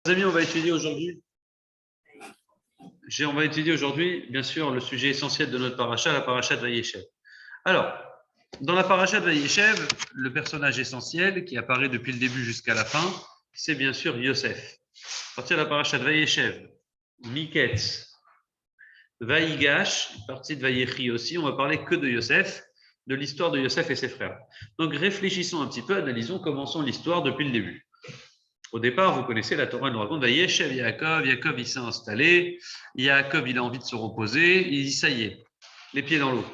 Amis, on va étudier aujourd'hui, bien sûr, le sujet essentiel de notre paracha, la paracha de Vayeshev. Alors, dans la paracha de Vayeshev, le personnage essentiel qui apparaît depuis le début jusqu'à la fin, c'est bien sûr Yosef. À partir de la paracha de Vayeshev, Miketz, Vayigash, une partie de Vayechi aussi, on va parler que de Yosef, de l'histoire de Yosef et ses frères. Donc réfléchissons un petit peu, analysons, commençons l'histoire depuis le début. Au départ, vous connaissez, la Torah nous raconte Vayeshev Yaakov, Yaakov il s'est installé, Yaakov il a envie de se reposer, il dit ça y est, les pieds dans l'eau.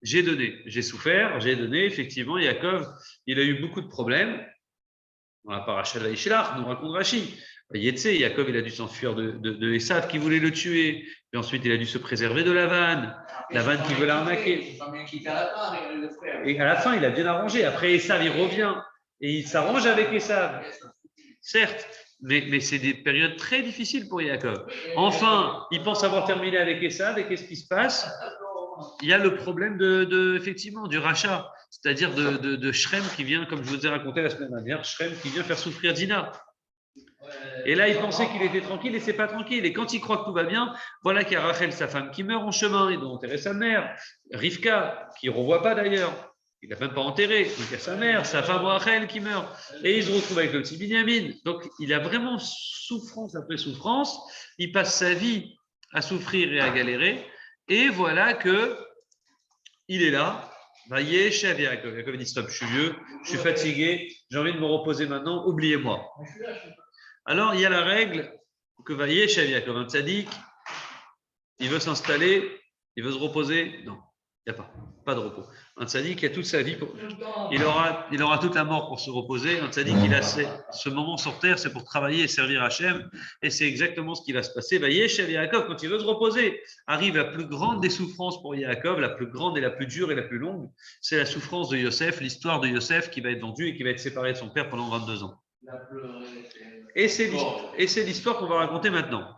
J'ai donné, j'ai souffert, j'ai donné, effectivement, Yaakov, il a eu beaucoup de problèmes. Dans la paracha de Vayishlach, nous raconte Rashi. Yaakov, il a dû s'enfuir de Esav qui voulait le tuer, puis ensuite il a dû se préserver de Lavan qui veut l'arnaquer. Et à la fin, il a bien arrangé. Après Esav, il revient et il s'arrange avec Esav. Certes, mais c'est des périodes très difficiles pour Yaakov. Enfin, il pense avoir terminé avec Esav, et qu'est-ce qui se passe? Il y a le problème effectivement, du rachat, c'est-à-dire de Shrem qui vient, comme je vous ai raconté la semaine dernière, Shrem qui vient faire souffrir Dina. Et là, il pensait qu'il était tranquille et c'est pas tranquille. Et quand il croit que tout va bien, voilà qu'il y a Rachel, sa femme, qui meurt en chemin, et doit enterrer sa mère. Rivka, qui ne revoit pas d'ailleurs. Il n'a même pas enterré, donc il y a sa mère, sa femme Rachel qui meurt. Et il se retrouve avec le petit Binyamin. Donc il a vraiment souffrance après souffrance. Il passe sa vie à souffrir et à galérer. Et voilà que il est là. Vayeshev Yaakov. Yaakov dit stop, je suis vieux, je suis fatigué, j'ai envie de me reposer maintenant, oubliez-moi. Alors il y a la règle que Vayeshev Yaakov, un tzaddik, il veut s'installer, il veut se reposer. Non. Il n'y a pas de repos. Un tzaddik, il a toute sa vie, il aura toute la mort pour se reposer. Un tzaddik, il a ce moment sur terre, c'est pour travailler et servir Hachem. Et c'est exactement ce qui va se passer. Vayeshev Yaakov, quand il veut se reposer, arrive la plus grande des souffrances pour Yaakov, la plus grande et la plus dure et la plus longue. C'est la souffrance de Yosef, l'histoire de Yosef qui va être vendu et qui va être séparé de son père pendant 22 ans. Et c'est l'histoire qu'on va raconter maintenant.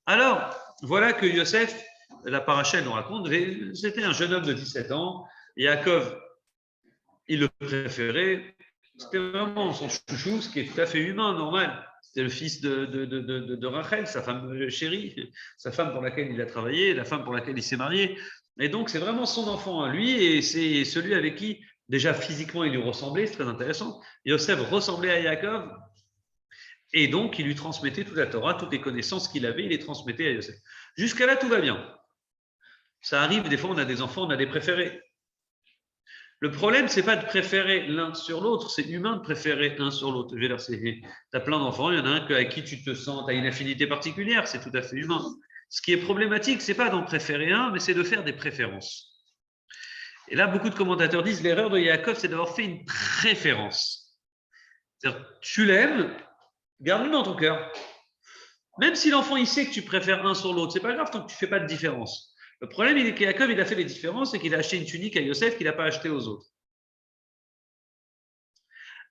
Alors, voilà que Yosef, la paracha nous raconte, c'était un jeune homme de 17 ans. Yaakov, il le préférait. C'était vraiment son chouchou, ce qui est tout à fait humain, normal. C'était le fils de Rachel, sa femme chérie, sa femme pour laquelle il a travaillé, la femme pour laquelle il s'est marié. Et donc, c'est vraiment son enfant à lui, et c'est celui avec qui, déjà physiquement, il lui ressemblait, c'est très intéressant. Yosef ressemblait à Yaakov, et donc, il lui transmettait toute la Torah, toutes les connaissances qu'il avait, il les transmettait à Yosef. Jusqu'à là, tout va bien. Ça arrive, des fois, on a des enfants, on a des préférés. Le problème, c'est pas de préférer l'un sur l'autre, c'est humain de préférer un sur l'autre. Tu as plein d'enfants, il y en a un à qui tu te sens, tu as une affinité particulière, c'est tout à fait humain. Ce qui est problématique, c'est pas d'en préférer un, mais c'est de faire des préférences. Et là, beaucoup de commentateurs disent l'erreur de Yaakov, c'est d'avoir fait une préférence. C'est-à-dire, tu l'aimes, garde-le dans ton cœur. Même si l'enfant, il sait que tu préfères un sur l'autre, c'est pas grave tant que tu ne fais pas de différence. Le problème, il est que Yaakov, il a fait les différences et qu'il a acheté une tunique à Yosef qu'il n'a pas acheté aux autres.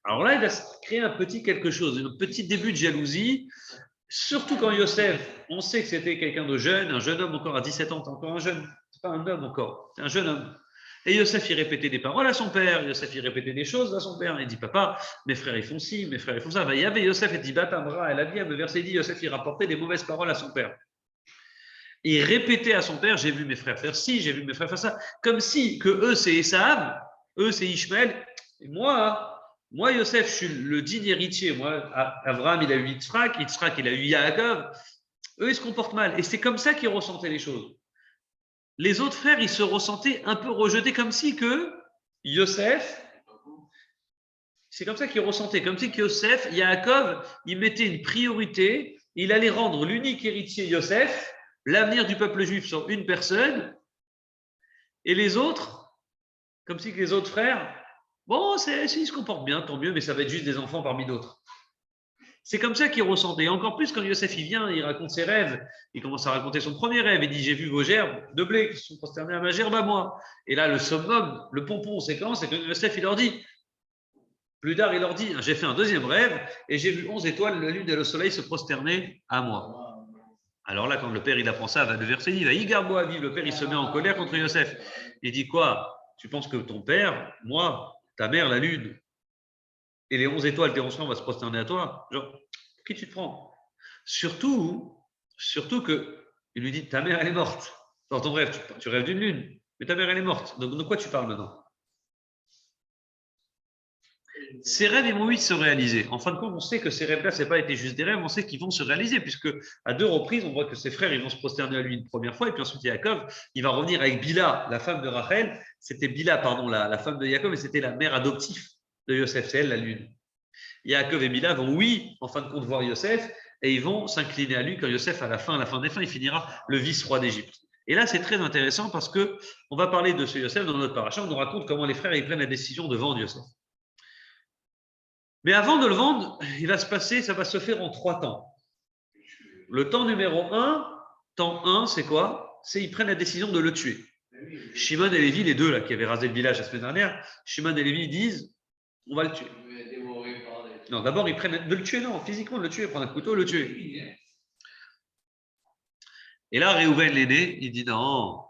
Alors là, il va créer un petit quelque chose, un petit début de jalousie, surtout quand Yosef, on sait que c'était quelqu'un de jeune, un jeune homme encore à 17 ans, encore un jeune, c'est pas un homme encore, c'est un jeune homme. Et Yosef, il répétait des paroles à son père, Yosef, il répétait des choses à son père. Il dit, papa, mes frères, ils font ci, mes frères, ils font ça. Il y avait Yosef, il dit, Batamra, elle a dit, le verset dit, Yosef, il rapportait des mauvaises paroles à son père. Et il répétait à son père, j'ai vu mes frères faire ci, j'ai vu mes frères faire ça. Comme si, que eux, c'est Esav, eux, c'est Ishmaël. Et moi, Yosef, je suis le digne héritier. Moi, Abraham, il a eu Yitzhak, il a eu Yaakov. Eux, ils se comportent mal. Et c'est comme ça qu'ils ressentaient les choses. Les autres frères, ils se ressentaient un peu rejetés, comme si que Yosef, c'est comme ça qu'ils ressentaient, comme si que Yosef, Yaakov, il mettait une priorité, il allait rendre l'unique héritier Yosef, l'avenir du peuple juif sur une personne, et les autres, comme si que les autres frères, bon, ils se comportent bien, tant mieux, mais ça va être juste des enfants parmi d'autres. C'est comme ça qu'il ressentait. Et encore plus quand Yosef il vient, il raconte ses rêves, il commence à raconter son premier rêve, il dit, j'ai vu vos gerbes de blé qui sont prosternés à ma gerbe à moi. Et là, le summum, le pompon séquence, c'est que Yosef, il leur dit, plus tard, il leur dit, j'ai fait un deuxième rêve, et j'ai vu 11 étoiles, la lune et le soleil se prosterner à moi. Alors là, quand le père il apprend ça, va le verset, il va Igarbo Aviv, le père il se met en colère contre Yosef. Il dit quoi? Tu penses que ton père, moi, ta mère, la lune, et les 11 étoiles, tes 11 frères, on va se prosterner à toi? Genre, pour qui tu te prends? Surtout que il lui dit ta mère elle est morte. Dans ton rêve, tu rêves d'une lune, mais ta mère elle est morte. Donc de quoi tu parles maintenant? Ces rêves, ils vont vite se réaliser. En fin de compte, on sait que ces rêves-là, ce n'a pas été juste des rêves, on sait qu'ils vont se réaliser, puisque à 2 reprises, on voit que ses frères, ils vont se prosterner à lui une première fois, et puis ensuite Yaakov, il va revenir avec Bila, la femme de Rachel. C'était Bila, pardon, la femme de Yaakov, et c'était la mère adoptive de Yosef, c'est elle la lune. Yaakov et Bila vont, oui, en fin de compte, voir Yosef, et ils vont s'incliner à lui quand Yosef, à la fin des fins, il finira le vice-roi d'Égypte. Et là, c'est très intéressant parce que on va parler de ce Yosef dans notre paracha. On nous raconte comment les frères ils prennent la décision de vendre Yosef. Mais avant de le vendre, ça va se faire en 3 temps. Le temps numéro 1, temps 1, c'est quoi? C'est ils prennent la décision de le tuer. Shimon et Lévi, les deux là qui avaient rasé le village la semaine dernière, Shimon et Lévi disent on va le tuer. Non, d'abord ils prennent de le tuer, non, physiquement de le tuer, prendre un couteau, le tuer. Et là, Réhouven l'aîné, il dit non,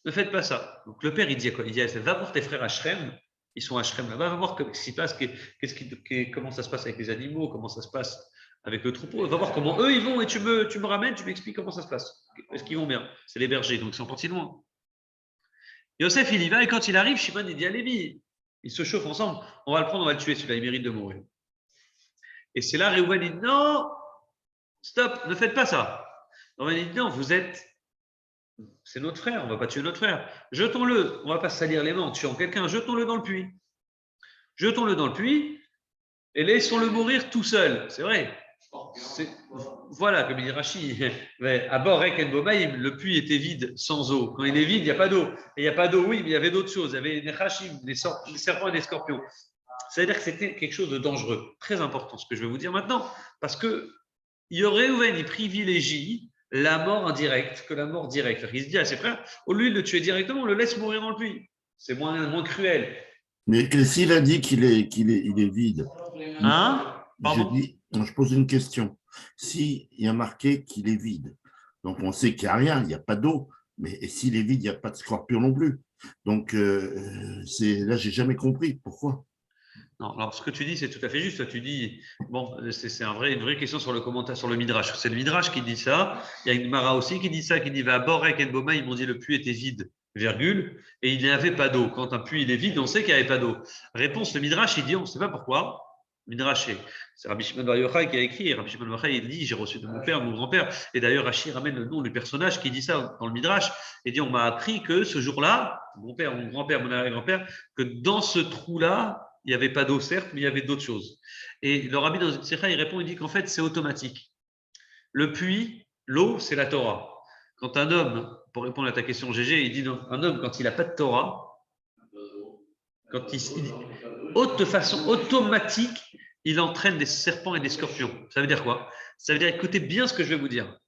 ne faites pas ça. Donc le père, il dit quoi? Il dit va voir tes frères à Shrem, ils sont à Shrem là-bas, va voir ce qui se passe, comment ça se passe avec les animaux, comment ça se passe avec le troupeau, va voir comment eux ils vont et tu me ramènes, tu m'expliques comment ça se passe. Est-ce qu'ils vont bien? C'est les bergers, donc ils sont partis loin. Yosef, il y va et quand il arrive, Shimon, il dit à Lévi, ils se chauffent ensemble, on va le prendre, on va le tuer, celui-là, il mérite de mourir. Et c'est là, Réhouven dit non, stop, ne faites pas ça. Réhouven dit non, c'est notre frère, on ne va pas tuer notre frère. Jetons-le, on ne va pas salir les mains en tuant quelqu'un, jetons-le dans le puits. Jetons-le dans le puits et laissons-le mourir tout seul. C'est vrai. Voilà, comme il dit Rachi, à bord le puits était vide, sans eau. Quand il est vide, il n'y a pas d'eau. Et il n'y a pas d'eau, oui, mais il y avait d'autres choses. Il y avait des Rachim, des serpents et des scorpions. C'est-à-dire que c'était quelque chose de dangereux, très important, ce que je vais vous dire maintenant, parce que Réhouven, il privilégie la mort indirecte que la mort directe. Il se dit à ses frères, au lieu de le tuer directement, on le laisse mourir dans le puits. C'est moins cruel. Mais s'il a dit qu'il est vide, Hein? je pose une question. S'il y a marqué qu'il est vide, donc on sait qu'il n'y a rien, il n'y a pas d'eau, mais s'il est vide, il n'y a pas de scorpion non plus. Donc là, j'ai jamais compris pourquoi. Non, alors ce que tu dis, c'est tout à fait juste. Tu dis, bon, c'est une vraie question sur le commentaire, sur le Midrash. C'est le Midrash qui dit ça. Il y a une Mara aussi qui dit ça, qui dit, va Borek et Boma, ils m'ont dit le puits était vide, virgule, et il n'y avait pas d'eau. Quand un puits il est vide, on sait qu'il n'y avait pas d'eau. Réponse, le Midrash, il dit, on ne sait pas pourquoi. Midrash, c'est Rabbi Shimon Bar Yochai qui a écrit, et Rabbi Shimon Bar Yochai, il dit, j'ai reçu de mon père, de mon grand-père. Et d'ailleurs, Rashi ramène le nom du personnage qui dit ça dans le Midrash, et dit, on m'a appris que ce jour-là, mon père, mon grand-père, mon arrière-grand-père, que dans ce trou-là, il n'y avait pas d'eau, certes, mais il y avait d'autres choses. Et le rabbi dans une sikha, il répond, il dit qu'en fait, c'est automatique. Le puits, l'eau, c'est la Torah. Quand un homme, pour répondre à ta question GG, il dit un homme, quand il n'a pas de Torah, de façon automatique, il entraîne des serpents et des scorpions. Ça veut dire quoi? Ça veut dire, écoutez bien ce que je vais vous dire.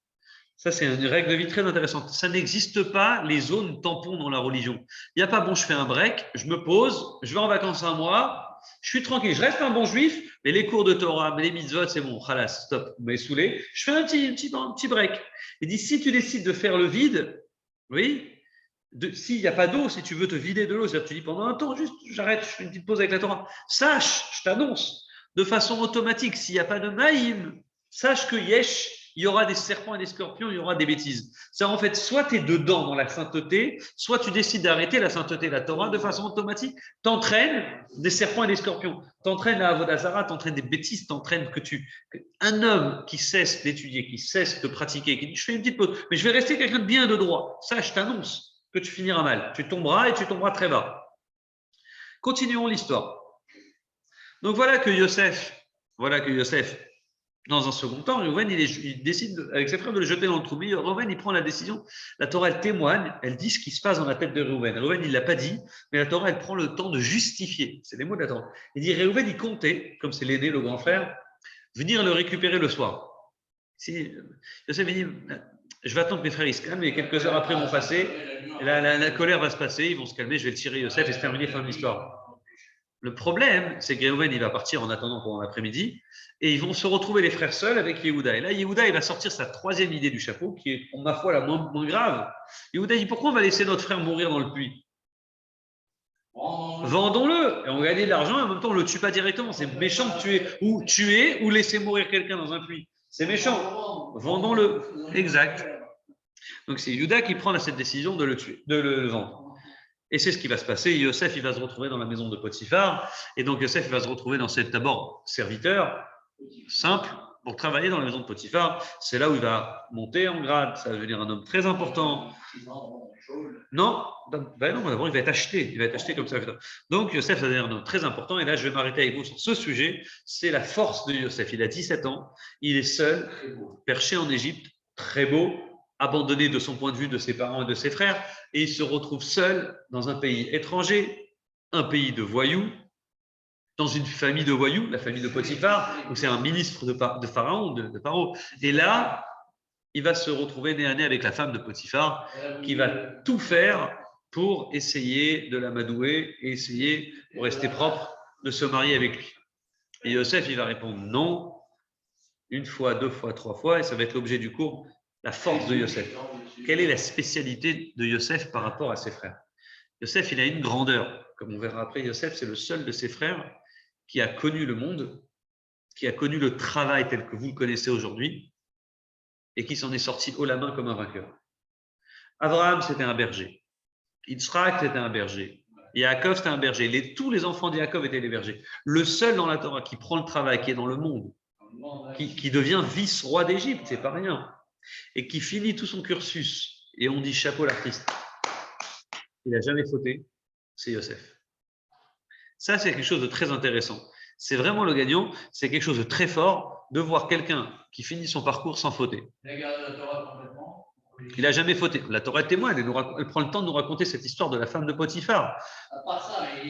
Ça, c'est une règle de vie très intéressante. Ça n'existe pas les zones tampons dans la religion. Il n'y a pas, bon, je fais un break, je me pose, je vais en vacances un mois, je suis tranquille, je reste un bon juif, mais les cours de Torah, mais les mitzvot, c'est bon, khalas, stop, vous m'avez saoulé. Je fais un petit break. Il dit, si tu décides de faire le vide, oui, s'il n'y a pas d'eau, si tu veux te vider de l'eau, c'est-à-dire tu dis pendant un temps, juste, j'arrête, je fais une petite pause avec la Torah. Sache, je t'annonce, de façon automatique, s'il n'y a pas de maïm, sache que yesh, il y aura des serpents et des scorpions, il y aura des bêtises. C'est en fait, soit tu es dedans dans la sainteté, soit tu décides d'arrêter la sainteté, la Torah, de façon automatique, t'entraînes des serpents et des scorpions, t'entraînes la Avodazara, t'entraînes des bêtises, t'entraînes un homme qui cesse d'étudier, qui cesse de pratiquer, qui dit, je fais une petite pause, mais je vais rester quelqu'un de bien de droit. Ça, je t'annonce que tu finiras mal. Tu tomberas et tu tomberas très bas. Continuons l'histoire. Donc voilà que Yosef, dans un second temps, Réhouven, il décide avec ses frères de le jeter dans le trou. Mais Réhouven, il prend la décision. La Torah, elle témoigne, elle dit ce qui se passe dans la tête de Réhouven. Réhouven, il ne l'a pas dit, mais la Torah, elle prend le temps de justifier. C'est les mots de la Torah. Il dit, Réhouven, il comptait, comme c'est l'aîné, le grand frère, venir le récupérer le soir. Si Yosef dit, je vais attendre que mes frères ils se calment, et quelques heures après vont passer, et la colère va se passer, ils vont se calmer, je vais le tirer Yosef, et c'est terminé, fin de l'histoire. Le problème, c'est que Réhouven, il va partir en attendant pendant l'après-midi et ils vont se retrouver les frères seuls avec Yehuda. Et là, Yehuda, il va sortir sa troisième idée du chapeau, qui est, pour ma foi, la moins grave. Yehuda dit, pourquoi on va laisser notre frère mourir dans le puits? Vendons-le et on gagne de l'argent et en même temps, on ne le tue pas directement. C'est méchant de tuer ou laisser mourir quelqu'un dans un puits. C'est méchant. Vendons-le. Exact. Donc, c'est Yehuda qui prend cette décision de le tuer, de le vendre. Et c'est ce qui va se passer. Yosef, il va se retrouver dans la maison de Potiphar. Et donc, Yosef, il va se retrouver dans cette, d'abord, serviteur, simple, pour travailler dans la maison de Potiphar. C'est là où il va monter en grade. Ça va devenir un homme très important. Non, d'abord, il va être acheté. Il va être acheté comme ça. Donc, Yosef, ça va devenir un homme très important. Et là, je vais m'arrêter avec vous sur ce sujet. C'est la force de Yosef. Il a 17 ans. Il est seul, perché en Égypte, très beau, abandonné de son point de vue de ses parents et de ses frères, et il se retrouve seul dans un pays étranger, un pays de voyous, dans une famille de voyous, la famille de Potiphar, où c'est un ministre de Pharaon, de Pharaon. Et là, il va se retrouver nez à nez avec la femme de Potiphar, qui va tout faire pour essayer de l'amadouer et essayer, pour rester propre, de se marier avec lui. Et Yosef, il va répondre non, une fois, deux fois, trois fois, et ça va être l'objet du cours. La force de Yosef. Quelle est la spécialité de Yosef par rapport à ses frères? Yosef, il a une grandeur. Comme on verra après, Yosef, c'est le seul de ses frères qui a connu le monde, qui a connu le travail tel que vous le connaissez aujourd'hui et qui s'en est sorti haut la main comme un vainqueur. Abraham, c'était un berger. Yitzhak, c'était un berger. Yaakov, c'était un berger. Tous les enfants de Yaakov étaient des bergers. Le seul dans la Torah qui prend le travail, qui est dans le monde, qui devient vice-roi d'Égypte, c'est pas rien, et qui finit tout son cursus, et on dit chapeau l'artiste, il n'a jamais fauté, c'est Yosef. Ça, c'est quelque chose de très intéressant. C'est vraiment le gagnant, c'est quelque chose de très fort de voir quelqu'un qui finit son parcours sans fauter. Il n'a jamais fauté. La Torah est témoin, elle prend le temps de nous raconter cette histoire de la femme de Potiphar.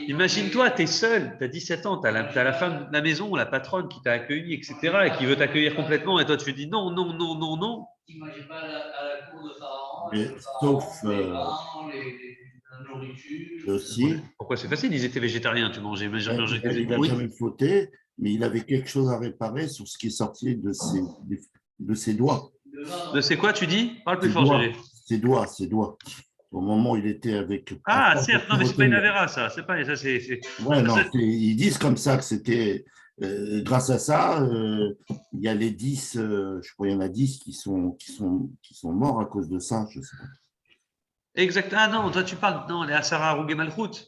Imagine-toi, tu es seul, tu as 17 ans, tu as la femme de la maison, la patronne qui t'a accueilli, etc., et qui veut t'accueillir complètement, et toi tu dis non, non, non, non, non. T'imagines pas à la cour de Pharaon, sauf aussi. Pourquoi c'est facile? Ils étaient végétariens, tu mangeais. Il n'a jamais fauté, mais il avait quelque chose à réparer sur ce qui est sorti de ses doigts. De c'est quoi, tu dis? Parle plus fort, Gégé. Ses doigts. Au moment où il était avec. Ah, certes, non, mais c'est pas une avéra, ça. C'est pas ça, c'est. Ouais, non, ils disent comme ça que c'était. Grâce à ça, il y a les 10, je crois qu'il y en a 10 qui sont morts à cause de ça, je sais pas. Exact. Ah non, toi tu parles, non, les Asara Harougé Malchut.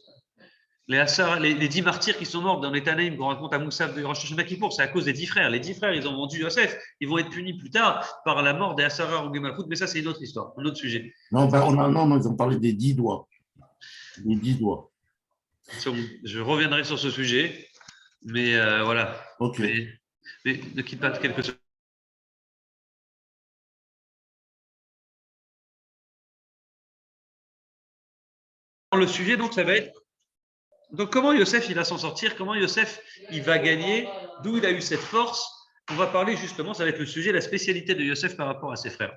Les 10 martyrs qui sont morts dans les Tanaïm qu'on raconte à Moussaf de Rosh Hashanah Kippour, c'est à cause des 10 frères. Les 10 frères, ils ont vendu Yosef. Ils vont être punis plus tard par la mort des Asara Harougé Malchut, mais ça, c'est une autre histoire, un autre sujet. Non, ils ont parlé des 10 doigts. Les 10 doigts. Je reviendrai sur ce sujet, mais voilà. Ok. Mais ne quitte pas quelques secondes. Le sujet, donc, ça va être. Donc, comment Yosef il va s'en sortir? Comment Yosef il va gagner? D'où il a eu cette force? On va parler justement, ça va être le sujet, la spécialité de Yosef par rapport à ses frères.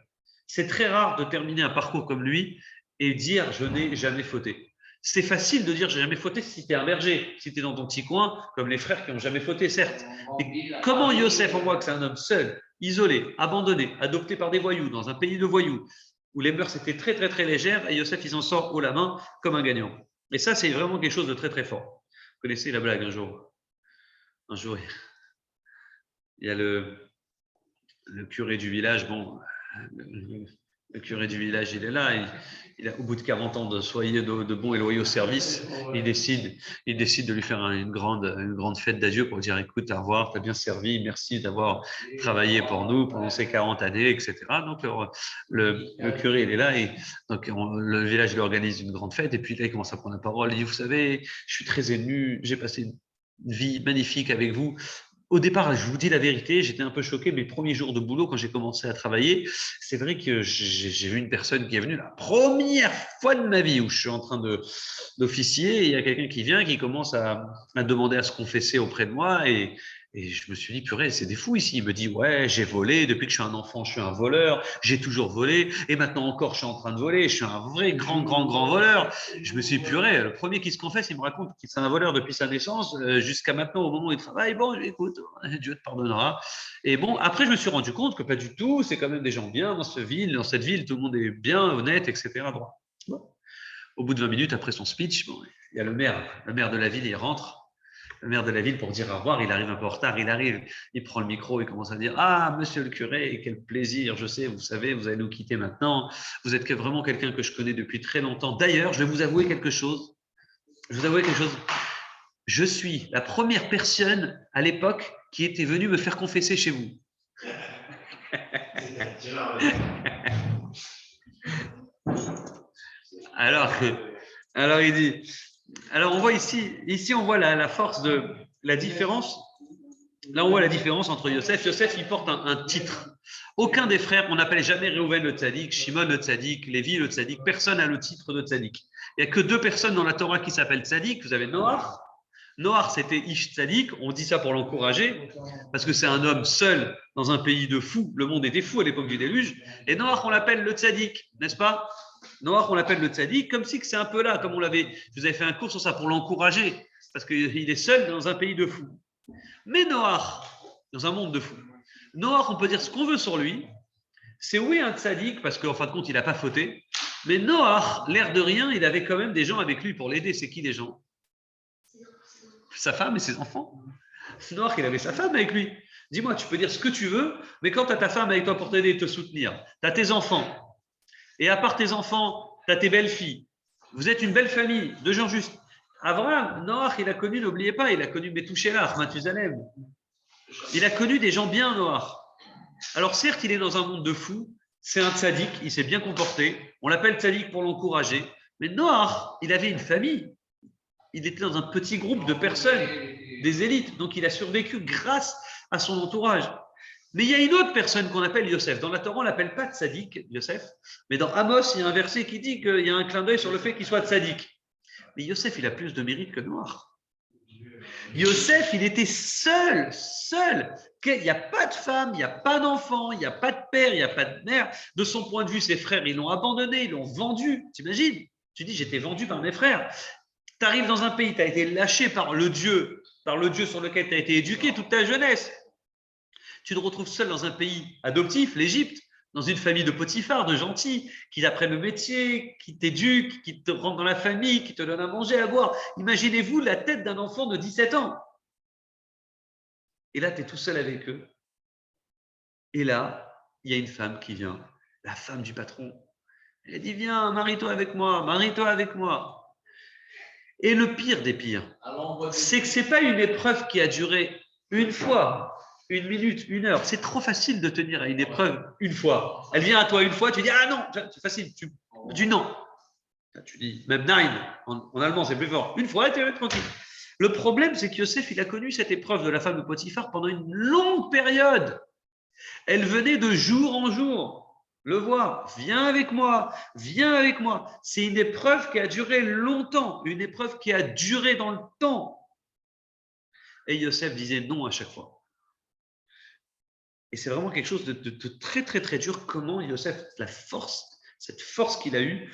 C'est très rare de terminer un parcours comme lui et dire je n'ai jamais fauté. C'est facile de dire j'ai jamais fauté si tu es un berger, si tu es dans ton petit coin, comme les frères qui n'ont jamais fauté, certes. Mais comment Yosef, on voit que c'est un homme seul, isolé, abandonné, adopté par des voyous, dans un pays de voyous, où les mœurs étaient très, très, très légères, et Yosef, il s'en sort haut la main comme un gagnant. Et ça, c'est vraiment quelque chose de très, très fort. Vous connaissez la blague un jour, il y a le curé du village, le curé du village, il est là, au bout de 40 ans de soyer de bons et loyaux services, il décide de lui faire une grande fête d'adieu pour dire écoute, au revoir, tu as bien servi, merci d'avoir travaillé pour nous pendant ces 40 années, etc. Donc le curé, il est là et donc le village lui organise une grande fête et puis là, il commence à prendre la parole, il dit vous savez, je suis très ému, j'ai passé une vie magnifique avec vous. Au départ, je vous dis la vérité, j'étais un peu choqué, mes premiers jours de boulot, quand j'ai commencé à travailler, c'est vrai que j'ai vu une personne qui est venue la première fois de ma vie où je suis en train d'officier, et il y a quelqu'un qui vient, qui commence à demander à se confesser auprès de moi, et Et je me suis dit, purée, c'est des fous ici. Il me dit, ouais, j'ai volé. Depuis que je suis un enfant, je suis un voleur. J'ai toujours volé. Et maintenant encore, je suis en train de voler. Je suis un vrai grand voleur. Je me suis dit, purée, le premier qui se confesse, il me raconte qu'il est un voleur depuis sa naissance jusqu'à maintenant, au moment où il travaille. Bon, écoute, Dieu te pardonnera. Et bon, après, je me suis rendu compte que pas du tout. C'est quand même des gens bien dans cette ville. Dans cette ville, tout le monde est bien, honnête, etc. Droit. Bon. Au bout de 20 minutes, après son speech, bon, il y a le maire de la ville, il rentre. Le maire de la ville, pour dire au revoir, il arrive un peu en retard, il arrive, il prend le micro, il commence à dire « Ah, monsieur le curé, quel plaisir, je sais, vous savez, vous allez nous quitter maintenant, vous êtes vraiment quelqu'un que je connais depuis très longtemps. D'ailleurs, je vais vous avouer quelque chose, je suis la première personne à l'époque qui était venue me faire confesser chez vous. » Alors il dit… Alors, on voit ici on voit la force de la différence. Là, on voit la différence entre Yosef. Yosef, il porte un titre. Aucun des frères, on n'appelle jamais Réhouven le tzaddik, Shimon le tzaddik, Lévi le tzaddik. Personne n'a le titre de tzaddik. Il n'y a que 2 personnes dans la Torah qui s'appellent tzaddik. Vous avez Noach. Noach, c'était Ish tzaddik. On dit ça pour l'encourager, parce que c'est un homme seul dans un pays de fous. Le monde était fou à l'époque du déluge. Et Noach, on l'appelle le tzaddik, n'est-ce pas? Noach, on l'appelle le tzaddik, comme si c'est un peu là, comme je vous avais fait un cours sur ça pour l'encourager, parce qu'il est seul dans un pays de fous. Mais Noach, dans un monde de fous, Noach, on peut dire ce qu'on veut sur lui, c'est oui un tzaddik, parce qu'en fin de compte, il n'a pas fauté, mais Noach, l'air de rien, il avait quand même des gens avec lui pour l'aider. C'est qui les gens? Sa femme et ses enfants. Noach, il avait sa femme avec lui. Dis-moi, tu peux dire ce que tu veux, mais quand tu as ta femme avec toi pour t'aider et te soutenir, tu as tes enfants. Et à part tes enfants, tu as tes belles-filles. Vous êtes une belle famille de gens justes. Abraham, Noach, il a connu, n'oubliez pas, il a connu Methuselah, Mathusalem. Il a connu des gens bien, Noach. Alors certes, il est dans un monde de fous. C'est un tzaddik, il s'est bien comporté. On l'appelle tzaddik pour l'encourager. Mais Noach, il avait une famille. Il était dans un petit groupe de personnes, des élites. Donc il a survécu grâce à son entourage. Mais il y a une autre personne qu'on appelle Yosef. Dans la Torah, on ne l'appelle pas tzaddik, Yosef. Mais dans Amos, il y a un verset qui dit qu'il y a un clin d'œil sur le fait qu'il soit tzaddik. Mais Yosef, il a plus de mérite que Noach. Yosef, il était seul. Il n'y a pas de femme, il n'y a pas d'enfant, il n'y a pas de père, il n'y a pas de mère. De son point de vue, ses frères, ils l'ont abandonné, ils l'ont vendu. T'imagines? Tu dis, j'étais vendu par mes frères. Tu arrives dans un pays, tu as été lâché par le Dieu sur lequel tu as été éduqué toute ta jeunesse. Tu te retrouves seul dans un pays adoptif, l'Égypte, dans une famille de Potiphar, de gentils, qui t'apprennent le métier, qui t'éduquent, qui te rentrent dans la famille, qui te donnent à manger, à boire. Imaginez-vous la tête d'un enfant de 17 ans. Et là, tu es tout seul avec eux. Et là, il y a une femme qui vient, la femme du patron. Elle dit, viens, marie-toi avec moi, marie-toi avec moi. Et le pire des pires, c'est que ce n'est pas une épreuve qui a duré une fois, 1 minute, 1 heure. C'est trop facile de tenir à une épreuve une fois. Elle vient à toi une fois, tu dis, ah non, c'est facile. Tu dis non. Tu dis, même nine, en allemand, c'est plus fort. Une fois, tu es tranquille. Le problème, c'est que Yosef, il a connu cette épreuve de la femme de Potiphar pendant une longue période. Elle venait de jour en jour le voir. Viens avec moi, viens avec moi. C'est une épreuve qui a duré longtemps, une épreuve qui a duré dans le temps. Et Yosef disait non à chaque fois. Et c'est vraiment quelque chose de très, très, très dur. Comment Yosef, cette force qu'il a eue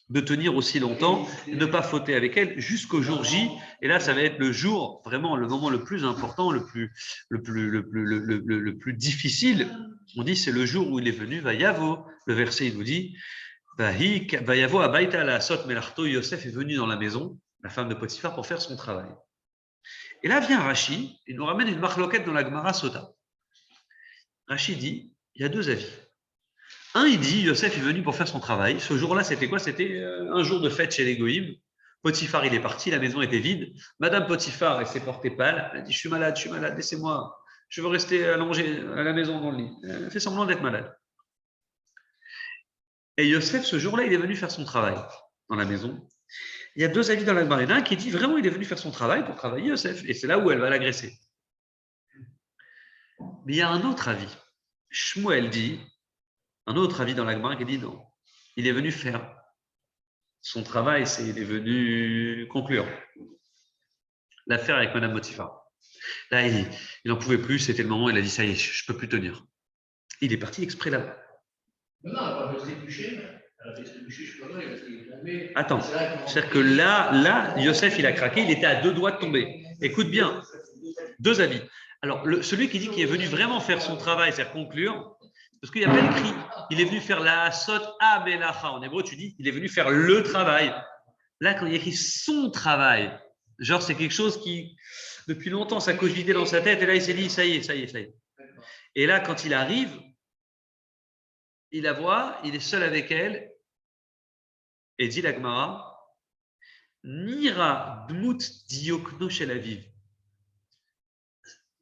de tenir aussi longtemps, et ne pas fauter avec elle jusqu'au jour J. Et là, ça va être le jour, vraiment le moment le plus important, le plus difficile. On dit c'est le jour où il est venu, Vayavo. Le verset, il nous dit, Vayavo abaita la sot melarto. Yosef est venu dans la maison, la femme de Potiphar, pour faire son travail. Et là vient Rashi, il nous ramène une marloquette dans la Gemara Sota. Rashi dit, il y a 2 avis. Un, il dit, Yosef est venu pour faire son travail. Ce jour-là, c'était quoi? C'était un jour de fête chez les Goïm. Potiphar, il est parti, la maison était vide. Madame Potiphar, elle s'est portée pâle. Elle a dit, je suis malade, laissez-moi. Je veux rester allongé à la maison dans le lit. Elle fait semblant d'être malade. Et Yosef, ce jour-là, il est venu faire son travail dans la maison. Il y a 2 avis dans la Gemara. Il y en a un qui dit, vraiment, il est venu faire son travail pour travailler, Yosef. Et c'est là où elle va l'agresser. Mais il y a un autre avis. Shmuel dit, un autre avis dans la Gemara qui dit non. Il est venu faire son travail, il est venu conclure l'affaire avec Madame Potiphar. Là, il n'en pouvait plus, c'était le moment, il a dit, ça y est, je ne peux plus tenir. Il est parti exprès là-bas. Non, elle n'a pas fait trébucher. Elle a fait trébucher, je ne sais pas quoi, il est tombé. Attends, c'est-à-dire que là, Yosef, il a craqué, il était à 2 doigts de tomber. Écoute bien, 2 avis. Alors, celui qui dit qu'il est venu vraiment faire son travail, c'est-à-dire conclure, parce qu'il n'y a pas écrit, il est venu faire la sot abelacha. En hébreu, tu dis, il est venu faire le travail. Là, quand il y a écrit son travail, genre c'est quelque chose qui, depuis longtemps, ça cogitait dans sa tête, et là, il s'est dit, ça y est, ça y est, ça y est. Et là, quand il arrive, il la voit, il est seul avec elle, et dit la Gemara, Nira dmut diokno shel aviv.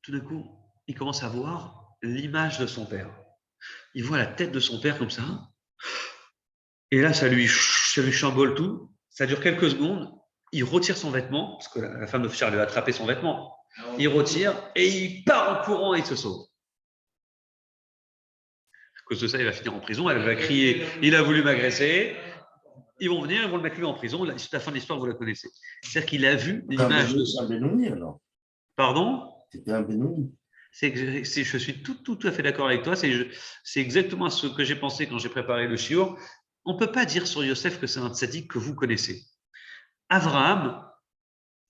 Tout d'un coup, il commence à voir l'image de son père. Il voit la tête de son père comme ça, et là, ça lui chambole tout. Ça dure quelques secondes. Il retire son vêtement, parce que la femme d'officier lui a attrapé son vêtement. Il retire et il part en courant et il se sauve. À cause de ça, il va finir en prison. Elle va crier « Il a voulu m'agresser ». Ils vont venir, ils vont le mettre lui en prison. La fin de l'histoire, vous la connaissez. C'est-à-dire qu'il a vu l'image de son... Benoni, alors. Pardon ? C'était un Benoni. Je suis tout à fait d'accord avec toi. C'est exactement ce que j'ai pensé quand j'ai préparé le shiur. On ne peut pas dire sur Yosef que c'est un tzaddik que vous connaissez. Abraham,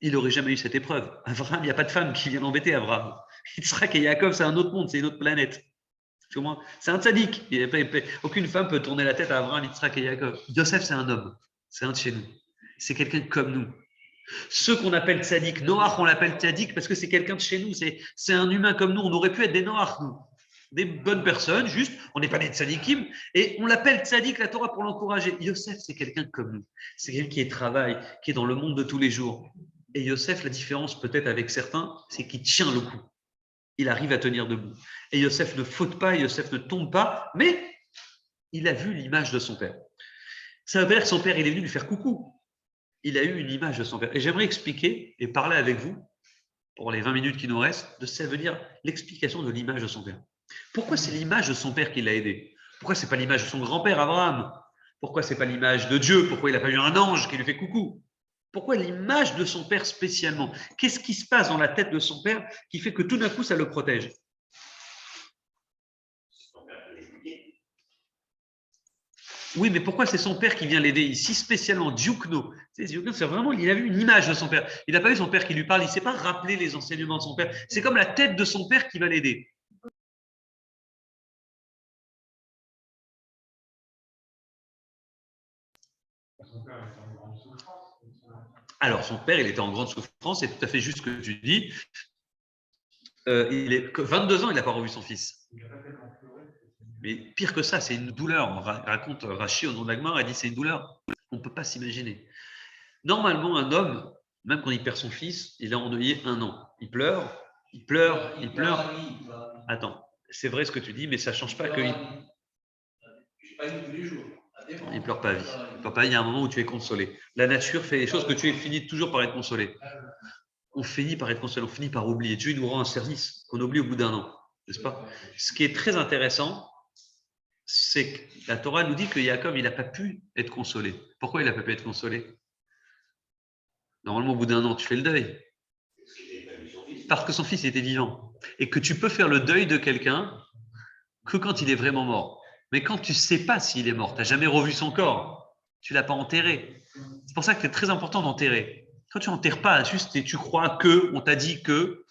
il n'aurait jamais eu cette épreuve. Abraham, il n'y a pas de femme qui vient l'embêter, Abraham. Yitzhak et Yaakov, c'est un autre monde, c'est une autre planète. C'est un tzaddik. Aucune femme peut tourner la tête à Abraham, Yitzhak et Yaakov. Yosef, c'est un homme. C'est un de chez nous. C'est quelqu'un comme nous. Ceux qu'on appelle tzaddik, Noach, on l'appelle tzaddik parce que c'est quelqu'un de chez nous. C'est un humain comme nous. On aurait pu être des Noach, nous. Des bonnes personnes, juste, on n'est pas des tzaddikim, et on l'appelle tzaddik, la Torah, pour l'encourager. Yosef, c'est quelqu'un comme nous. C'est quelqu'un qui travaille, qui est dans le monde de tous les jours. Et Yosef, la différence peut-être avec certains, c'est qu'il tient le coup. Il arrive à tenir debout. Et Yosef ne faute pas, Yosef ne tombe pas, mais il a vu l'image de son père. Ça veut dire que son père, il est venu lui faire coucou. Il a eu une image de son père. Et j'aimerais expliquer et parler avec vous, pour les 20 minutes qui nous restent, de ça veut dire l'explication de l'image de son père. Pourquoi c'est l'image de son père qui l'a aidé? Pourquoi ce n'est pas l'image de son grand-père Abraham? Pourquoi ce n'est pas l'image de Dieu? Pourquoi il n'a pas eu un ange qui lui fait coucou? Pourquoi l'image de son père spécialement? Qu'est-ce qui se passe dans la tête de son père qui fait que tout d'un coup, ça le protège? Oui, mais pourquoi c'est son père qui vient l'aider ici, spécialement Diukno? C'est vraiment, il a vu une image de son père. Il n'a pas vu son père qui lui parle, il ne s'est pas rappelé les enseignements de son père. C'est comme la tête de son père qui va l'aider. Alors, son père, il était en grande souffrance, c'est tout à fait juste ce que tu dis. Il est 22 ans, il n'a pas revu son fils. Mais pire que ça, c'est une douleur. On raconte Rachi au nom de la Gemara, elle dit c'est une douleur. On ne peut pas s'imaginer. Normalement, un homme, même quand il perd son fils, il a endeuillé 1 an. Il pleure, il pleure, il pleure. Attends, c'est vrai ce que tu dis, mais ça ne change pas que. Il ne pleure pas à vie. Il pleure pas. Il y a un moment où tu es consolé. La nature fait les choses que tu es fini toujours par être consolé. On finit par être consolé, on finit par oublier. Dieu nous rend un service qu'on oublie au bout d'1 an, n'est-ce pas? Ce qui est très intéressant, c'est que la Torah nous dit que Jacob, il n'a pas pu être consolé. Pourquoi il n'a pas pu être consolé? Normalement, au bout d'1 an, tu fais le deuil. Parce que son fils était vivant. Et que tu peux faire le deuil de quelqu'un que quand il est vraiment mort. Mais quand tu ne sais pas s'il est mort, tu n'as jamais revu son corps, tu ne l'as pas enterré. C'est pour ça que c'est très important d'enterrer. Quand tu n'enterres pas, juste et tu crois que, on t'a dit que,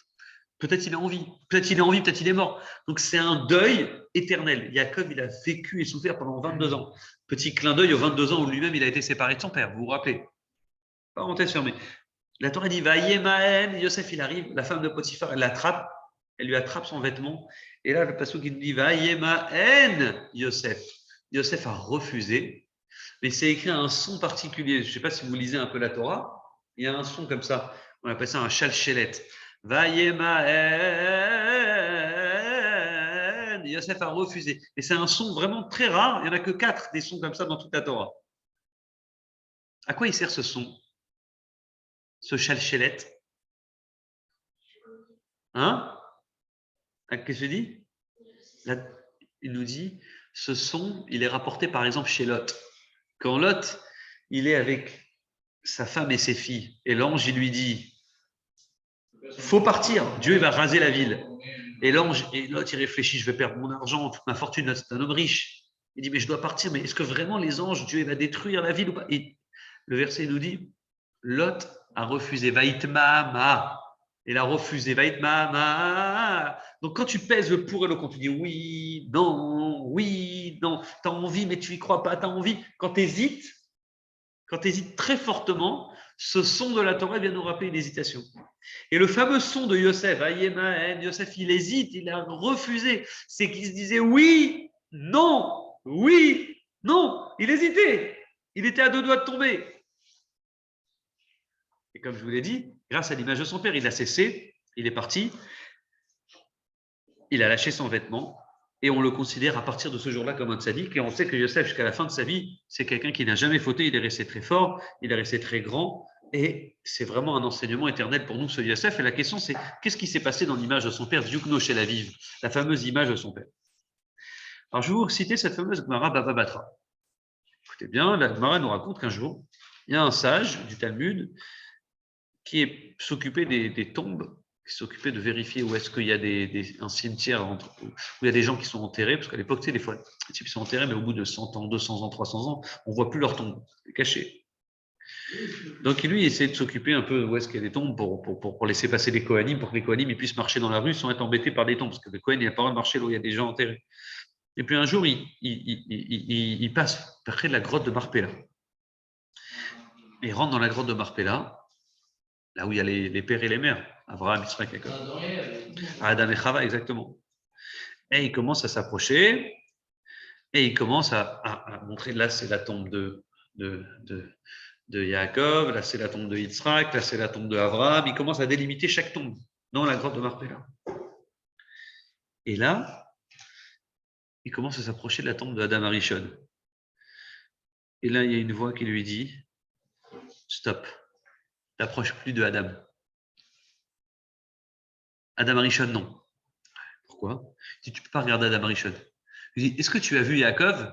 peut-être il est en vie, peut-être il est en vie, peut-être il est mort. Donc c'est un deuil éternel. Jacob, il a vécu et souffert pendant 22 ans. Petit clin d'œil aux 22 ans où lui-même il a été séparé de son père, vous vous rappelez? Parenthèse fermée. La Torah dit Vayemaen, Yosef il arrive, la femme de Potiphar, elle l'attrape, elle lui attrape son vêtement. Et là, le passouk il dit Vayemaen, Yosef. Yosef a refusé, mais c'est écrit un son particulier. Je ne sais pas si vous lisez un peu la Torah. Il y a un son comme ça, on appelle ça un chalchelet. Vayemaen, Yosef a refusé. Et c'est un son vraiment très rare, il n'y en a que 4 des sons comme ça dans toute la Torah. À quoi il sert ce son? Ce chalchelet? Hein? Qu'est-ce que je dis? Là, il nous dit, ce son, il est rapporté par exemple chez Lot. Quand Lot, il est avec sa femme et ses filles, et l'ange, il lui dit, faut partir. Dieu il va raser la ville. Et l'autre, il réfléchit, je vais perdre mon argent, toute ma fortune. Là, c'est un homme riche. Il dit, mais je dois partir. Mais est-ce que vraiment les anges, Dieu il va détruire la ville ou pas? Et le verset nous dit, Lot a refusé. Vaïtmama. Il a refusé. Vaïtmama. Donc, quand tu pèses le pour et le contre, tu dis oui, non, tu as envie, mais tu n'y crois pas, tu as envie. Quand tu hésites très fortement, ce son de la Torah vient nous rappeler une hésitation. Et le fameux son de Yosef, Yosef, il hésite, il a refusé. C'est qu'il se disait oui, non. Il hésitait. Il était à deux doigts de tomber. Et comme je vous l'ai dit, grâce à l'image de son père, il a cessé, il est parti, il a lâché son vêtement, et on le considère à partir de ce jour-là comme un tzaddik, et on sait que Yosef, jusqu'à la fin de sa vie, c'est quelqu'un qui n'a jamais fauté, il est resté très fort, il est resté très grand, et c'est vraiment un enseignement éternel pour nous, ce Yosef. Et la question, c'est qu'est-ce qui s'est passé dans l'image de son père, Zioukno Shel Aviv, la fameuse image de son père. Alors, je vais vous citer cette fameuse Gemara Baba Batra. Écoutez bien, la Gemara nous raconte qu'un jour, il y a un sage du Talmud qui s'occupait des tombes, qui s'occupait de vérifier où est-ce qu'il y a un cimetière où il y a des gens qui sont enterrés, parce qu'à l'époque, tu sais, des fois, les types sont enterrés, mais au bout de 100 ans, 200 ans, 300 ans, on ne voit plus leur tombe, c'est caché. Donc lui, il essayait de s'occuper un peu où est-ce qu'il y a des tombes pour laisser passer les Kohanim, pour que les Kohanim puissent marcher dans la rue sans être embêtés par des tombes, parce que les Kohanim, il n'y a pas le droit de marcher là où il y a des gens enterrés. Et puis un jour, il passe près de la grotte de Marpella. Il rentre dans la grotte de Marpella, là où il y a les pères et les mères, Abraham, Yitzhak, Jacob. Adam et Chava, exactement. Et il commence à s'approcher, et il commence à montrer, là c'est la tombe de Yaakov, là c'est la tombe de Yitzhak, là c'est la tombe de Abraham. Il commence à délimiter chaque tombe dans la grotte de Marpella. Et là, il commence à s'approcher de la tombe de Adam Arishon. Et là, il y a une voix qui lui dit « Stop, t'approches plus de Adam. Adam Arishon, non. » Pourquoi? Il dit « Tu ne peux pas regarder Adam Arishon. » Il dit « Est-ce que tu as vu Yaakov ?»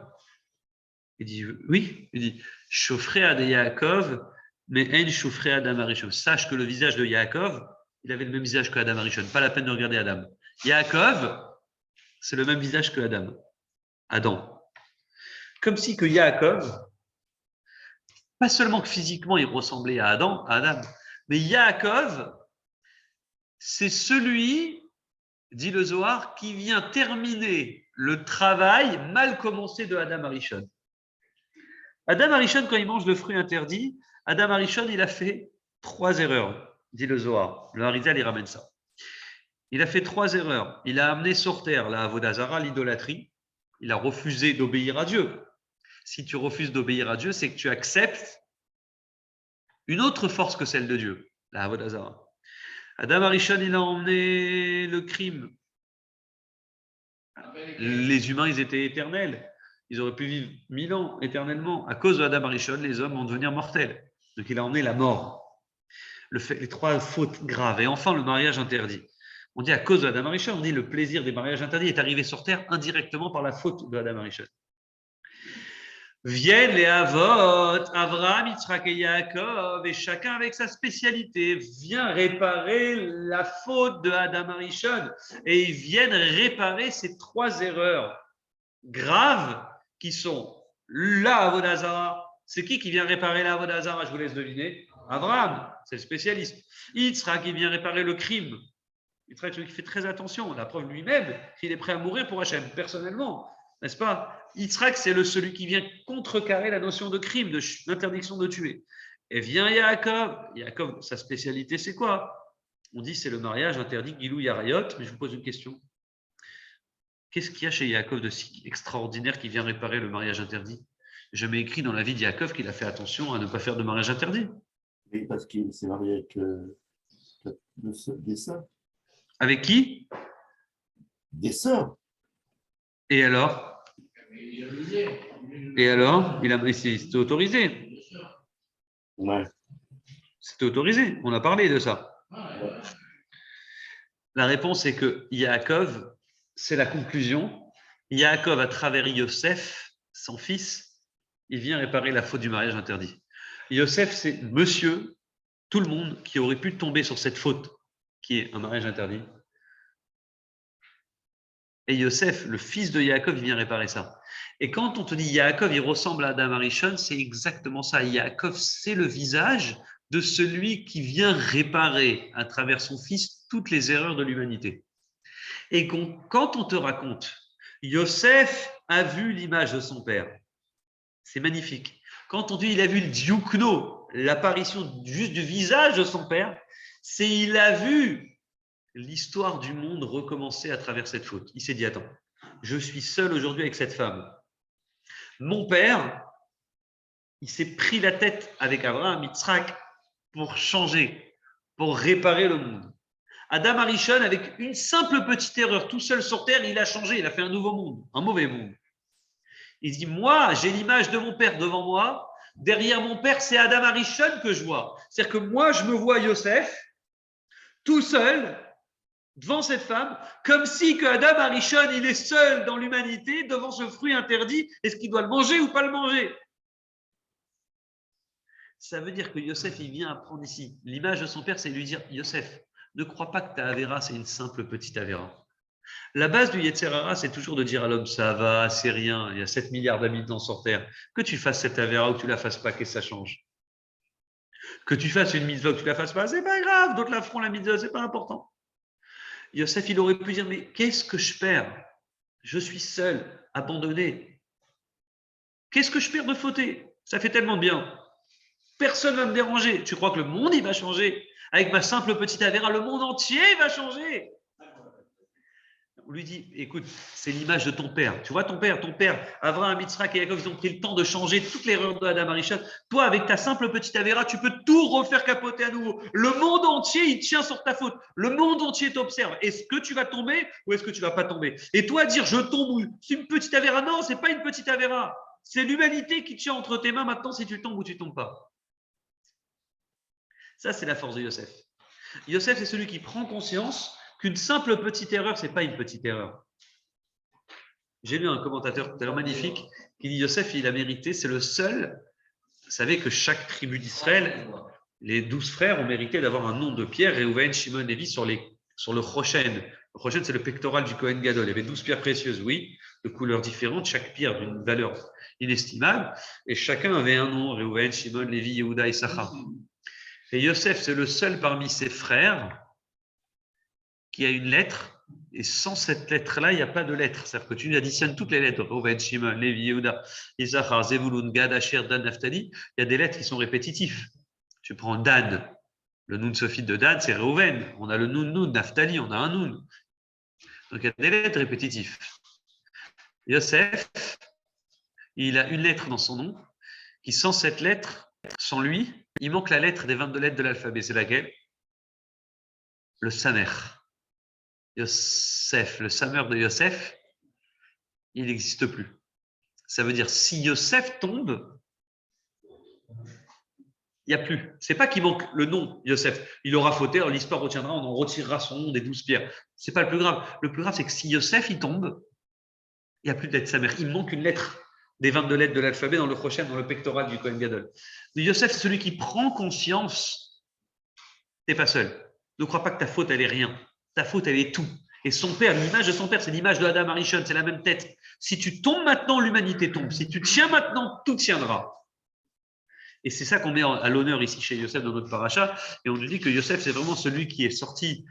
Il dit « Oui. » Il dit « Shofrei ad Yaakov, mais en Shofrei Adam Arishon. » Sache que le visage de Yaakov, il avait le même visage que Adam Arishon. Pas la peine de regarder Adam. Yaakov, c'est le même visage que Adam. Comme si que Yaakov, pas seulement que physiquement il ressemblait à Adam, mais Yaakov, c'est celui, dit le Zohar, qui vient terminer le travail mal commencé de Adam Arishon. Adam Arishon, quand il mange le fruit interdit, Adam Arishon, il a fait 3 erreurs, dit le Zohar. Le Harizal, il ramène ça. Il a fait 3 erreurs. Il a amené sur terre la Avodah Zara, l'idolâtrie. Il a refusé d'obéir à Dieu. Si tu refuses d'obéir à Dieu, c'est que tu acceptes une autre force que celle de Dieu, la Avodah Zara. Adam Arishon, il a emmené le crime. Les humains, ils étaient éternels. Ils auraient pu vivre 1000 ans éternellement. À cause de Adam Arishon, les hommes vont devenir mortels. Donc, il a emmené la mort. Les 3 fautes graves. Et enfin, le mariage interdit. On dit à cause de Adam Arishon, on dit le plaisir des mariages interdits est arrivé sur terre indirectement par la faute de Adam Arishon. Viennent les Avot, Abraham, Yitzhak et Yaakov, et chacun avec sa spécialité vient réparer la faute de Adam Arishon, et ils viennent réparer ces 3 erreurs graves qui sont la Avodah Zara. C'est qui vient réparer la Avodah Zara? Je vous laisse deviner. Abraham, c'est le spécialiste. Yitzhak, qui vient réparer le crime. Yitzhak, qui fait très attention. La preuve lui-même, qu'il est prêt à mourir pour Hachem, personnellement. N'est-ce pas? Yitzhak, c'est celui qui vient contrecarrer la notion de crime, d'interdiction de tuer. Et vient Yaakov. Yaakov, sa spécialité, c'est quoi? On dit c'est le mariage interdit, Gilou Yarayot. Mais je vous pose une question. Qu'est-ce qu'il y a chez Yaakov de si extraordinaire qui vient réparer le mariage interdit? Jamais écrit dans la vie de Yaakov qu'il a fait attention à ne pas faire de mariage interdit. Oui, parce qu'il s'est marié avec des sœurs. Avec qui? Des sœurs. Et alors? C'était autorisé. Ouais. C'était autorisé. On a parlé de ça. La réponse est que Yaakov, c'est la conclusion. Yaakov, à travers Yosef, son fils, il vient réparer la faute du mariage interdit. Yosef, c'est monsieur, tout le monde qui aurait pu tomber sur cette faute qui est un mariage interdit. Et Yosef, le fils de Yaakov, il vient réparer ça. Et quand on te dit Yaakov, il ressemble à Adam Arishon, c'est exactement ça. Yaakov, c'est le visage de celui qui vient réparer à travers son fils toutes les erreurs de l'humanité. Et quand on te raconte, Yosef a vu l'image de son père, c'est magnifique. Quand on dit il a vu le diukno, l'apparition juste du visage de son père, c'est il a vu l'histoire du monde recommencer à travers cette faute. Il s'est dit, attends, je suis seul aujourd'hui avec cette femme. Mon père, il s'est pris la tête avec Abraham, Yitzhak, pour changer, pour réparer le monde. Adam Arishon, avec une simple petite erreur, tout seul sur terre, il a changé, il a fait un nouveau monde, un mauvais monde. Il dit, moi, j'ai l'image de mon père devant moi. Derrière mon père, c'est Adam Arishon que je vois. C'est-à-dire que moi, je me vois Yosef, tout seul, devant cette femme, comme si que Adam Arishon, il est seul dans l'humanité devant ce fruit interdit. Est-ce qu'il doit le manger ou pas le manger? Ça veut dire que Yosef, il vient apprendre ici. L'image de son père, c'est lui dire, Yosef, ne crois pas que ta Avera, c'est une simple petite Avera. La base du Yetzer Hara, c'est toujours de dire à l'homme, ça va, c'est rien, il y a 7 milliards d'habitants sur Terre. Que tu fasses cette Avera ou que tu la fasses pas, qu'est-ce que ça change? Que tu fasses une mitzvah ou que tu la fasses pas, c'est pas grave, d'autres la feront la mitzvah, c'est pas important. Yosef, il aurait pu dire, mais qu'est-ce que je perds? Je suis seul, abandonné. Qu'est-ce que je perds de fauter? Ça fait tellement de bien. Personne ne va me déranger. Tu crois que le monde, il va changer? Avec ma simple petite Avera, le monde entier va changer. On lui dit, écoute, c'est l'image de ton père. Tu vois ton père, Avraham, Yitzhak et Yaakov, ils ont pris le temps de changer toute l'erreur de Adam Arishon. Toi, avec ta simple petite Avera, tu peux tout refaire capoter à nouveau. Le monde entier, il tient sur ta faute. Le monde entier t'observe. Est-ce que tu vas tomber ou est-ce que tu ne vas pas tomber? Et toi, dire, je tombe, c'est une petite Avera. Non, ce n'est pas une petite Avera. C'est l'humanité qui tient entre tes mains maintenant si tu tombes ou tu ne tombes pas. Ça, c'est la force de Yosef. Yosef, c'est celui qui prend conscience qu'une simple petite erreur, ce n'est pas une petite erreur. J'ai lu un commentateur tout à l'heure magnifique qui dit Yosef, il a mérité, c'est le seul. Vous savez que chaque tribu d'Israël, les 12 frères ont mérité d'avoir un nom de pierre, Réhouven, Shimon, Lévi, sur le Choshen. Le Choshen, c'est le pectoral du Kohen Gadol. Il y avait 12 pierres précieuses, oui, de couleurs différentes, chaque pierre d'une valeur inestimable, et chacun avait un nom, Réhouven, Shimon, Lévi, Yehuda et Issachar. Et Yosef, c'est le seul parmi ses frères qui a une lettre, et sans cette lettre-là, il n'y a pas de lettre. C'est-à-dire que tu additionnes toutes les lettres, Reuven, Shimon, Lévi, Yehuda, Issachar, Zevulun, Gad, Asher, Dan, Naphtali, il y a des lettres qui sont répétitives. Tu prends Dan, le Nun Sophite de Dan, c'est Reuven. On a le Nun, Naphtali, on a un Nun. Donc il y a des lettres répétitives. Yosef, il a une lettre dans son nom, qui sans cette lettre, sans lui, il manque la lettre des 22 lettres de l'alphabet. C'est laquelle? Le Samer. Yosef, le Samer de Yosef, il n'existe plus. Ça veut dire, si Yosef tombe, il n'y a plus. C'est pas qu'il manque le nom, Yosef. Il aura fauté, l'histoire retiendra, on en retirera son nom des 12 pierres. C'est pas le plus grave. Le plus grave, c'est que si Yosef, il tombe, il n'y a plus de lettre Samer. Il manque une lettre des 22 lettres de l'alphabet dans le prochain, dans le pectoral du Kohen Gadol. Yosef, c'est celui qui prend conscience. Tu n'es pas seul. Ne crois pas que ta faute, elle est rien. Ta faute, elle est tout. Et son père, l'image de son père, c'est l'image de Adam Arishon, c'est la même tête. Si tu tombes maintenant, l'humanité tombe. Si tu tiens maintenant, tout tiendra. Et c'est ça qu'on met à l'honneur ici chez Yosef dans notre paracha. Et on nous dit que Yosef, c'est vraiment celui qui est sorti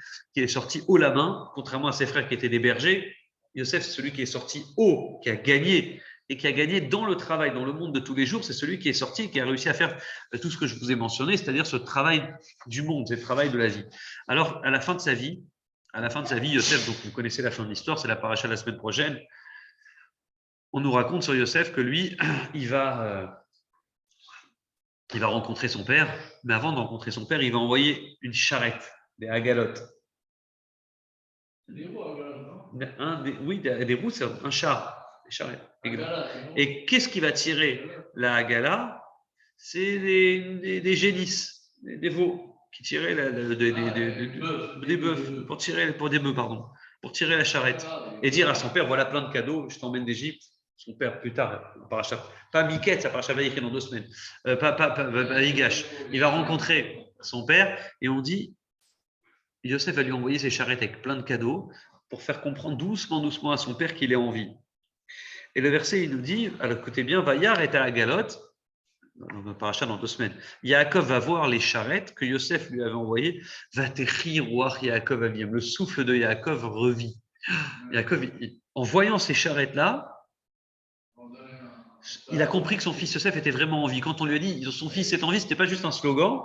haut la main, contrairement à ses frères qui étaient des bergers. Yosef, c'est celui qui est sorti haut, qui a gagné, et qui a gagné dans le travail, dans le monde de tous les jours. C'est celui qui est sorti et qui a réussi à faire tout ce que je vous ai mentionné, c'est-à-dire ce travail du monde, ce travail de la vie. Alors, à la fin de sa vie, Yosef, donc vous connaissez la fin de l'histoire, c'est la paracha de la semaine prochaine, on nous raconte sur Yosef que lui, il va rencontrer son père, mais avant de rencontrer son père, il va envoyer une charrette, des agalotes. Des roues, Oui, des roues, c'est un char. Des charrettes. Et qu'est-ce qui va tirer la agala? C'est des génisses, des veaux qui tiraient des bœufs, pour tirer la charrette. Et dire à son père, voilà plein de cadeaux, je t'emmène d'Égypte. Son père, plus tard, pas Miquette, ça paracha va écrire dans 2 semaines, pas Higash. Il va rencontrer son père et on dit, Yosef va lui envoyer ses charrettes avec plein de cadeaux pour faire comprendre doucement, doucement à son père qu'il est en vie. Et le verset, il nous dit, à l'écoutez bien, Vayar est à la galotte, on va paracha dans 2 semaines. Yaakov va voir les charrettes que Yosef lui avait envoyées. Va t'écrire, Yaakov Avim. Le souffle de Yaakov revit. Yaakov, en voyant ces charrettes-là, il a compris que son fils Yosef était vraiment en vie. Quand on lui a dit son fils est en vie, ce n'était pas juste un slogan.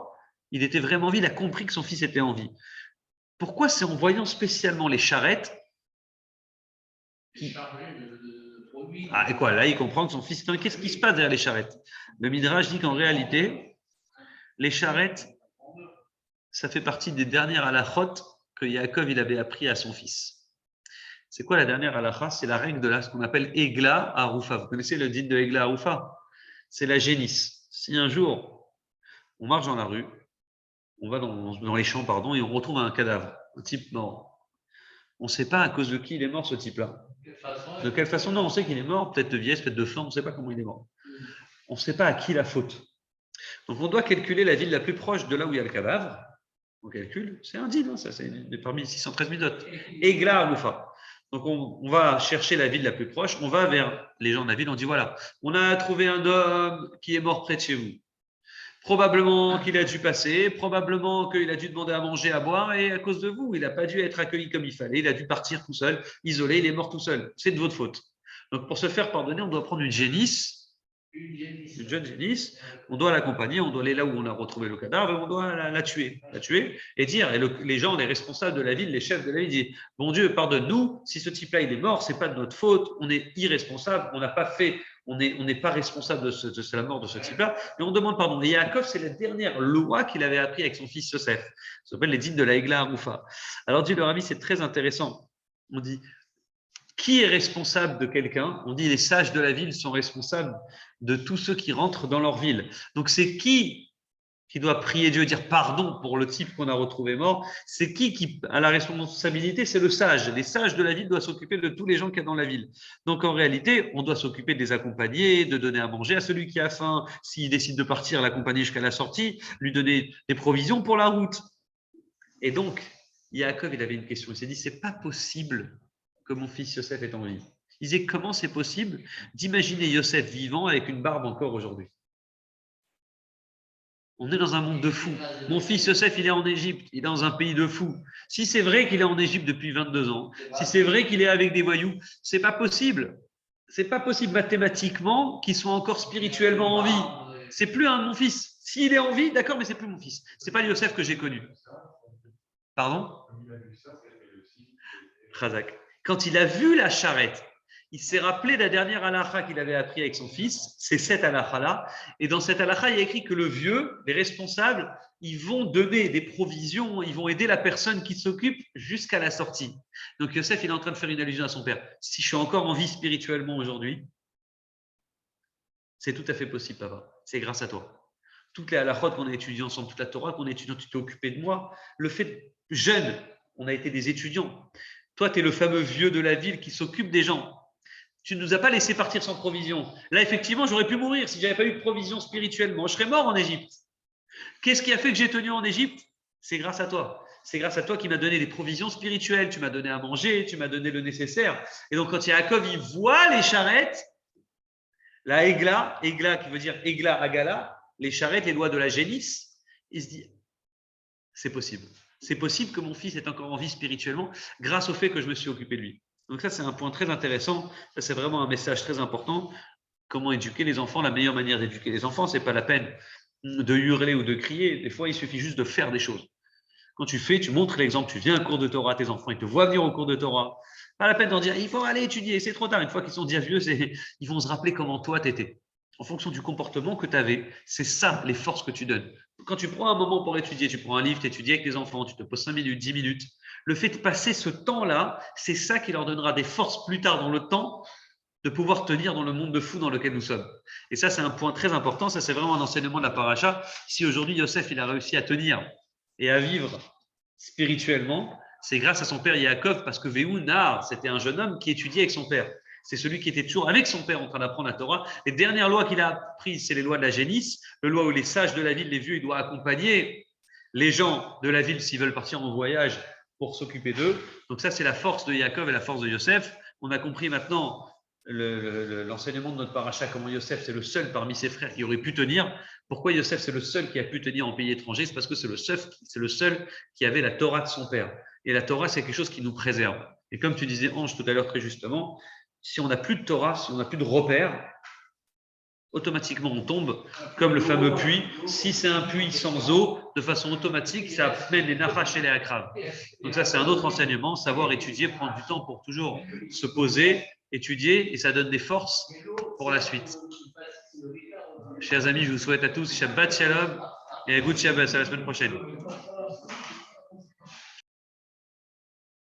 Il était vraiment en vie. Il a compris que son fils était en vie. Pourquoi c'est en voyant spécialement les charrettes Ah, et quoi, là, il comprend que son fils est en vie. Qu'est-ce qui se passe derrière les charrettes? Le Midrash dit qu'en réalité, les charrettes, ça fait partie des dernières halachot que Yaakov il avait appris à son fils. C'est quoi la dernière halakha? C'est la règle de ce qu'on appelle Egla Arufa. Vous connaissez le din de Egla Arufa? C'est la génisse. Si un jour, on marche dans la rue, on va dans les champs, pardon, et on retrouve un cadavre, un type mort. On ne sait pas à cause de qui il est mort, ce type-là. De quelle façon? Non, on sait qu'il est mort, peut-être de vieillesse, peut-être de faim, on ne sait pas comment il est mort. On ne sait pas à qui la faute. Donc, on doit calculer la ville la plus proche de là où il y a le cadavre. On calcule, c'est un din, hein, ça, c'est parmi 613 midot. Egla Arufa. Donc, on va chercher la ville la plus proche, on va vers les gens de la ville, on dit voilà, on a trouvé un homme qui est mort près de chez vous. Probablement qu'il a dû passer, probablement qu'il a dû demander à manger, à boire, et à cause de vous, il n'a pas dû être accueilli comme il fallait, il a dû partir tout seul, isolé, il est mort tout seul. C'est de votre faute. Donc, pour se faire pardonner, on doit prendre une génisse, une jeune génisse, on doit l'accompagner, on doit aller là où on a retrouvé le cadavre, et on doit la tuer et dire, et les gens, les responsables de la ville, les chefs de la ville disent, bon Dieu, pardonne-nous, si ce type-là il est mort, c'est pas de notre faute, on est irresponsable, on n'a pas fait, on n'est pas responsable de la mort de ce type-là, et on demande pardon. Et Yaakov, c'est la dernière loi qu'il avait appris avec son fils Yosef. Ça s'appelle les dînes de la Egla Arufa. Alors dit le Rabbi, c'est très intéressant. On dit, qui est responsable de quelqu'un? On dit les sages de la ville sont responsables de tous ceux qui rentrent dans leur ville. Donc c'est qui doit prier Dieu, dire pardon pour le type qu'on a retrouvé mort? C'est qui a la responsabilité? C'est le sage. Les sages de la ville doivent s'occuper de tous les gens qu'il y a dans la ville. Donc en réalité, on doit s'occuper de les accompagner, de donner à manger à celui qui a faim. S'il décide de partir, l'accompagner jusqu'à la sortie, lui donner des provisions pour la route. Et donc, Yaakov, il avait une question. Il s'est dit, c'est pas possible que mon fils Yosef est en vie. Il disait, comment c'est possible d'imaginer Yosef vivant avec une barbe encore aujourd'hui? On est dans un monde de fous. Mon fils Yosef, il est en Égypte, il est dans un pays de fous. Si c'est vrai qu'il est en Égypte depuis 22 ans, si c'est vrai qu'il est avec des voyous, c'est pas possible. C'est pas possible mathématiquement qu'il soit encore spirituellement en vie. C'est plus un de mon fils. S'il est en vie, d'accord, mais c'est plus mon fils. C'est pas le Yosef que j'ai connu. Pardon? Khazak. Quand il a vu la charrette, il s'est rappelé de la dernière halakha qu'il avait appris avec son fils, c'est cette halakha-là. Et dans cette halakha, il y a écrit que le vieux, les responsables, ils vont donner des provisions, ils vont aider la personne qui s'occupe jusqu'à la sortie. Donc Yosef, il est en train de faire une allusion à son père. Si je suis encore en vie spirituellement aujourd'hui, c'est tout à fait possible, papa. C'est grâce à toi. Toutes les halakhot qu'on a étudiées ensemble, toute la Torah qu'on a étudiée, tu t'es occupé de moi. Le fait, jeune, on a été des étudiants. Toi, tu es le fameux vieux de la ville qui s'occupe des gens. Tu ne nous as pas laissé partir sans provision. Là, effectivement, j'aurais pu mourir si je n'avais pas eu de provision spirituellement. Je serais mort en Égypte. Qu'est-ce qui a fait que j'ai tenu en Égypte? C'est grâce à toi. C'est grâce à toi qui m'as donné des provisions spirituelles. Tu m'as donné à manger, tu m'as donné le nécessaire. Et donc, quand Yaakov, il voit les charrettes, la Egla qui veut dire Egla Agala, les charrettes, les lois de la génisse, il se dit, c'est possible. C'est possible que mon fils est encore en vie spirituellement grâce au fait que je me suis occupé de lui. Donc ça, c'est un point très intéressant. Ça, c'est vraiment un message très important. Comment éduquer les enfants? La meilleure manière d'éduquer les enfants, ce n'est pas la peine de hurler ou de crier. Des fois, il suffit juste de faire des choses. Quand tu fais, tu montres l'exemple. Tu viens à un cours de Torah à tes enfants. Ils te voient venir au cours de Torah. Pas la peine d'en dire, il faut aller étudier. C'est trop tard. Une fois qu'ils sont déjà vieux, ils vont se rappeler comment toi, tu étais. En fonction du comportement que tu avais, c'est ça les forces que tu donnes. Quand tu prends un moment pour étudier, tu prends un livre, tu étudies avec tes enfants, tu te poses 5 minutes, 10 minutes, le fait de passer ce temps-là, c'est ça qui leur donnera des forces plus tard dans le temps de pouvoir tenir dans le monde de fou dans lequel nous sommes. Et ça, c'est un point très important. Ça, c'est vraiment un enseignement de la paracha. Si aujourd'hui, Yosef, il a réussi à tenir et à vivre spirituellement, c'est grâce à son père Yaakov, parce que Véhounar, c'était un jeune homme qui étudiait avec son père. C'est celui qui était toujours avec son père en train d'apprendre la Torah. Les dernières lois qu'il a apprises, c'est les lois de la génisse, le loi où les sages de la ville, les vieux, ils doivent accompagner les gens de la ville s'ils veulent partir en voyage pour s'occuper d'eux. Donc ça, c'est la force de Yaakov et la force de Yosef. On a compris maintenant l'enseignement de notre paracha, comment Yosef, c'est le seul parmi ses frères qui aurait pu tenir. Pourquoi Yosef, c'est le seul qui a pu tenir en pays étranger? C'est parce que c'est le seul qui avait la Torah de son père. Et la Torah, c'est quelque chose qui nous préserve. Et comme tu disais, Ange, tout à l'heure, très justement, si on n'a plus de Torah, si on n'a plus de repères, automatiquement on tombe comme le fameux puits. Si c'est un puits sans eau, de façon automatique, ça mène les nachash et les akrav. Donc ça, c'est un autre enseignement, savoir étudier, prendre du temps pour toujours se poser, étudier, et ça donne des forces pour la suite. Chers amis, je vous souhaite à tous Shabbat Shalom et Good Shabbat, à la semaine prochaine.